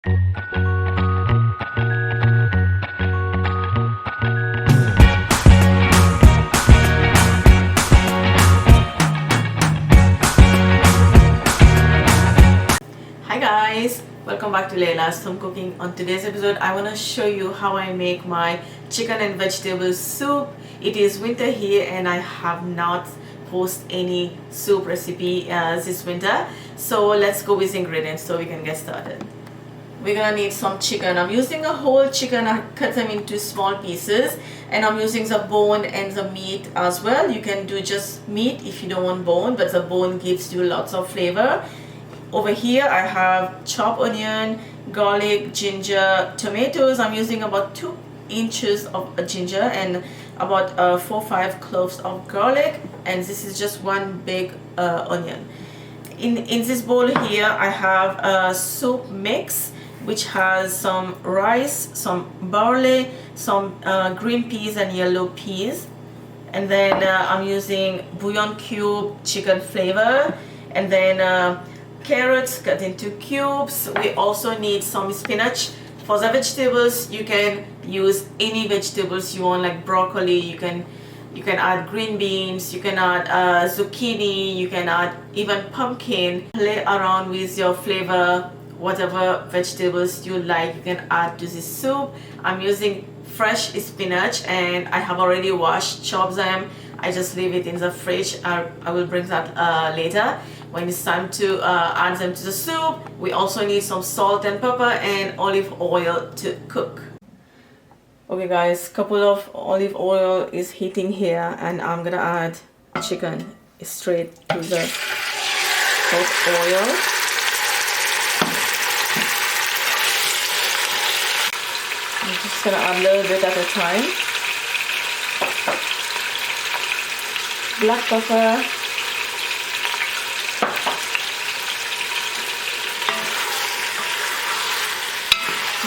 Hi guys, welcome back to Laila's Home Cooking. On today's episode I want to show you how I make my chicken and vegetable soup. It is winter here and I have not posted any soup recipe this winter, so let's go with ingredients so we can get started. We're gonna need some chicken. I'm using a whole chicken. I cut them into small pieces and I'm using the bone and the meat as well. You can do just meat if you don't want bone, but the bone gives you lots of flavor. Over here I have chopped onion, garlic, ginger, tomatoes. I'm using about 2 inches of ginger and about 4 or 5 cloves of garlic, and this is just one big onion. In this bowl here I have a soup mix which has some rice, some barley, some green peas and yellow peas, and then I'm using bouillon cube chicken flavor, and then carrots cut into cubes. We also need some spinach. For the vegetables you can use any vegetables you want, like broccoli, you can add green beans, you can add zucchini, you can add even pumpkin. Play around with your flavor, whatever vegetables you like you can add to this soup. I'm using fresh spinach and I have already washed, chopped them. I just leave it in the fridge. I will bring that later when it's time to add them to the soup. We also need some salt and pepper and olive oil to cook. Okay guys, couple of olive oil is heating here and I'm gonna add chicken straight to the hot oil. I'm just gonna add a little bit at a time. Black pepper,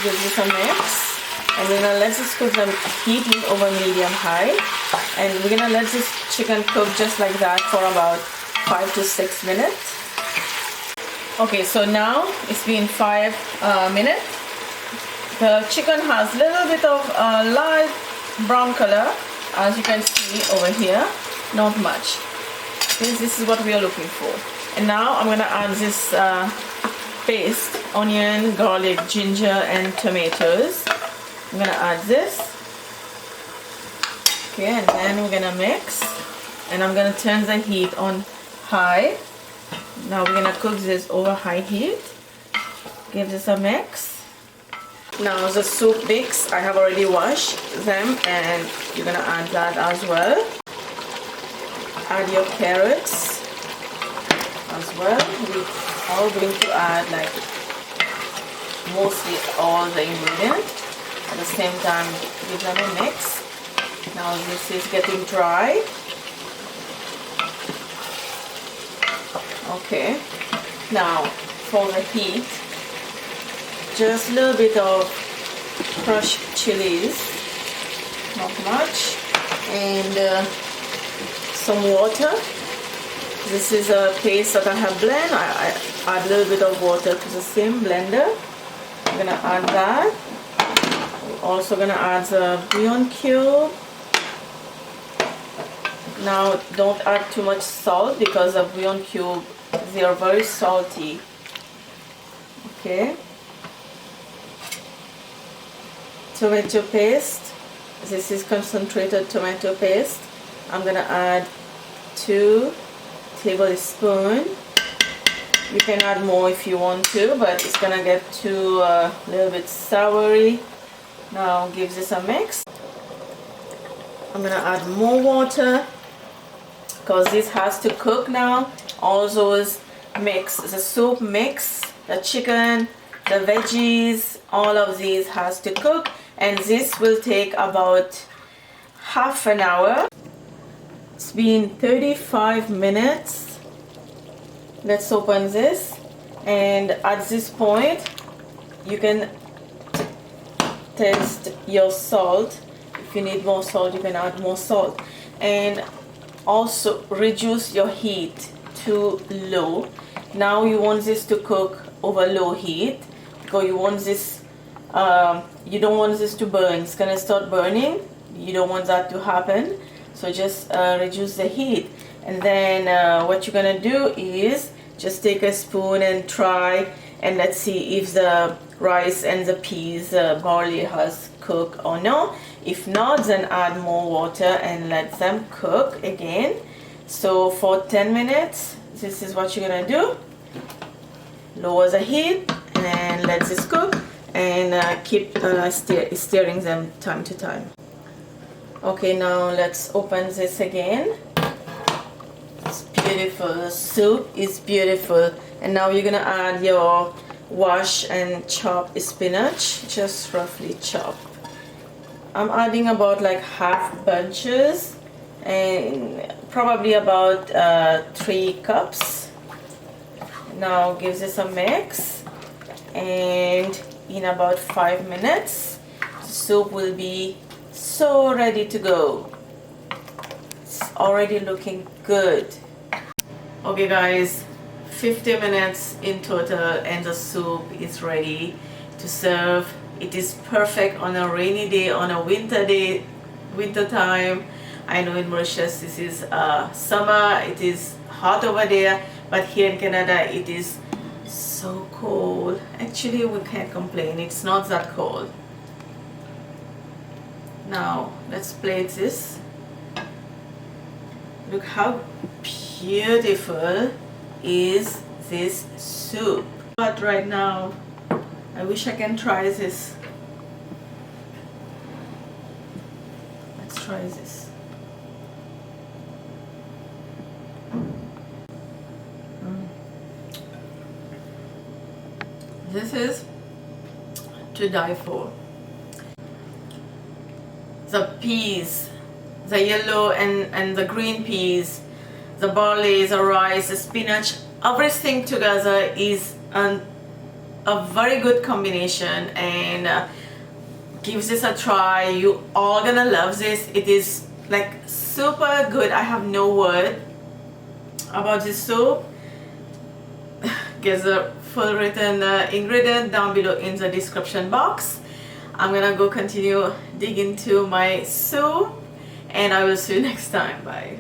give this a mix, and we're gonna let this cook them heating over medium high, and we're gonna let this chicken cook just like that for about 5 to 6 minutes. Okay, so now it's been 5 minutes. The chicken has a little bit of light brown color, as you can see over here. Not much. This is what we are looking for. And now I'm gonna add this paste: onion, garlic, ginger and tomatoes. I'm gonna add this. Okay, and then we're gonna mix, and I'm gonna turn the heat on high. Now we're gonna cook this over high heat. Give this a mix. Now the soup mix, I have already washed them and you're gonna add that as well. Add your carrots as well. We are going to add like mostly all the ingredients at the same time. Give them a mix. Now this is getting dry. Okay, now for the heat, just a little bit of crushed chilies, not much, and some water. This is a paste that I have blended. I add a little bit of water to the same blender. I'm gonna add that. We're also gonna add the bouillon cube. Now don't add too much salt because the bouillon cube, they are very salty. Okay. Tomato paste. This is concentrated tomato paste. I'm gonna add 2 tablespoons. You can add more if you want to, but it's gonna get too a little bit soury. Now give this a mix. I'm gonna add more water because this has to cook now. All those mix, the soup mix, the chicken, the veggies, all of these has to cook, and this will take about half an hour. It's been 35 minutes. Let's open this, and at this point you can taste your salt. If you need more salt you can add more salt, and also reduce your heat to low. Now you want this to cook over low heat. because you want this, you don't want this to burn. It's gonna start burning. You don't want that to happen, so just reduce the heat. And then what you're gonna do is just take a spoon and try, and let's see if the rice and the peas, barley has cooked or no. If not, then add more water and let them cook again. So for 10 minutes, this is what you're gonna do. Lower the heat and let this cook, and keep stirring them time to time. Okay, now let's open this again. It's beautiful. The soup is beautiful. And now you're gonna add your wash and chop spinach, just roughly chop. I'm adding about like half bunches, and probably about 3 cups. Now give this a mix, and in about 5 minutes the soup will be so ready to go. It's already looking good. Okay guys, 50 minutes in total and the soup is ready to serve. It is perfect on a rainy day, on a winter day, winter time. I know in Mauritius this is summer, it is hot over there, but here in Canada it is so cold. Actually, we can't complain, it's not that cold. Now let's plate this. Look how beautiful is this soup. But right now I wish I can try this. Let's try this. This is to die for. The peas, the yellow and the green peas, the barley, the rice, the spinach, everything together is a very good combination, and give this a try. You all gonna love this. It is like super good. I have no word about this soup. Get the full written ingredient down below in the description box. I'm gonna go continue dig into my soup, and I will see you next time. Bye.